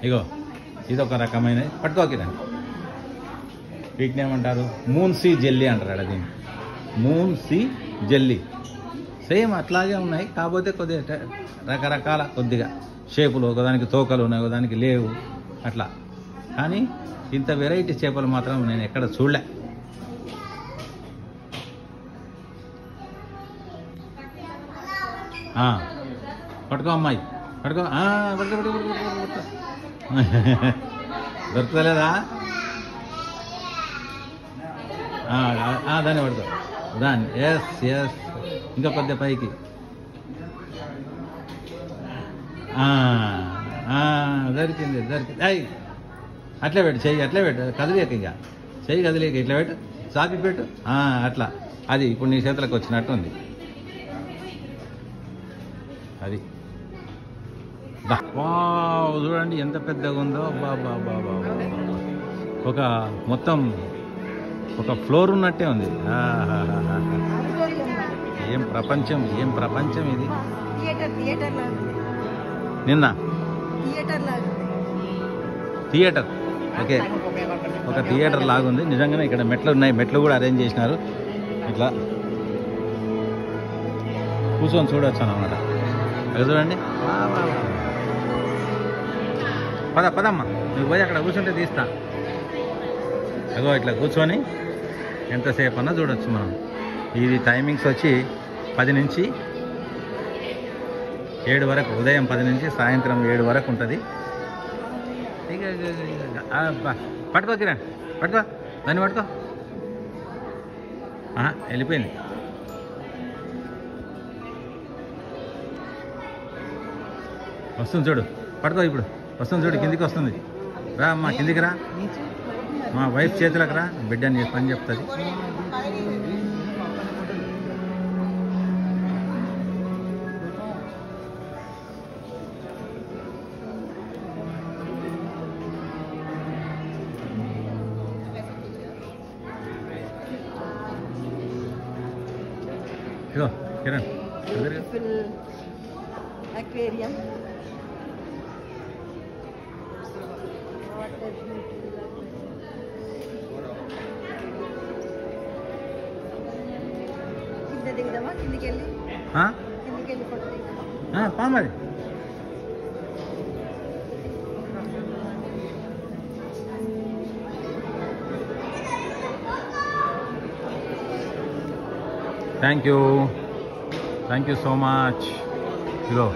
ఇగో ఇదొక రకమైన పట్టుకోకిరా. వీటిని ఏమంటారు? మూన్సీ జెల్లీ అంటారు. దీన్ని మూన్సీ జెల్లీ. సేమ్ అట్లాగే ఉన్నాయి, కాకపోతే కొద్దిగా రకరకాల కొద్దిగా షేపులు, ఒకదానికి తోకలు ఉన్నాయి, ఒకదానికి లేవు అట్లా. కానీ ఇంత వెరైటీ చేపలు మాత్రం నేను ఎక్కడ చూడలే. పట్టుకో అమ్మాయి, పట్టుకో. దొరుకుతలేదా? దాన్ని పడుకో, దాన్ని. ఎస్ ఎస్, ఇంకా కొద్దిగా పైకి. దొరికింది దొరికింది. అయ్యి అట్లే పెట్టు, చెయ్యి అట్లే పెట్టు, కదిలేక ఇక చెయ్యి కదిలేక ఇట్లా పెట్టు, చాపి పెట్టు. అట్లా, అది ఇప్పుడు నీ చేతులకు వచ్చినట్టు ఉంది. అది వావ్, చూడండి ఎంత పెద్దగా ఉందో. బాబా బాబా, ఒక మొత్తం ఒక ఫ్లోర్ ఉన్నట్టే ఉంది. ఏం ప్రపంచం, ఏం ప్రపంచం ఇది. నిన్న థియేటర్, ఓకే, ఒక థియేటర్ లాగుంది నిజంగానే. ఇక్కడ మెట్లు ఉన్నాయి, మెట్లు కూడా అరేంజ్ చేసినారు. ఇట్లా కూర్చొని చూడవచ్చు అన్నమాట. అది చూడండి. పదమ్మా, నువ్వు పోయి అక్కడ కూర్చుంటే తీస్తా. అగో ఇట్లా కూర్చొని ఎంతసేపు అన్నా చూడవచ్చు మనం. ఇది టైమింగ్స్ వచ్చి 10 నుంచి 7 వరకు, ఉదయం 10 నుంచి సాయంత్రం 7 వరకు ఉంటుంది. ఇక పట్టుకో కిరణ్, పట్టుకో దాన్ని, పట్టుకో. వెళ్ళిపోయింది. వస్తుంది చూడు, పట్టుకో. ఇప్పుడు వస్తుంది చూడు, కిందికి వస్తుంది. రా అమ్మా, కిందికి రా. మా వైఫ్ చేతులకు రా, బిడ్డ నీ పని చెప్తుంది. ఇగో కిరణ్, aquarium. కింద దిగుదామా? కిందికి వెళ్ళి ఫోటో దిగుదామా? పామది. Thank you so much. Ego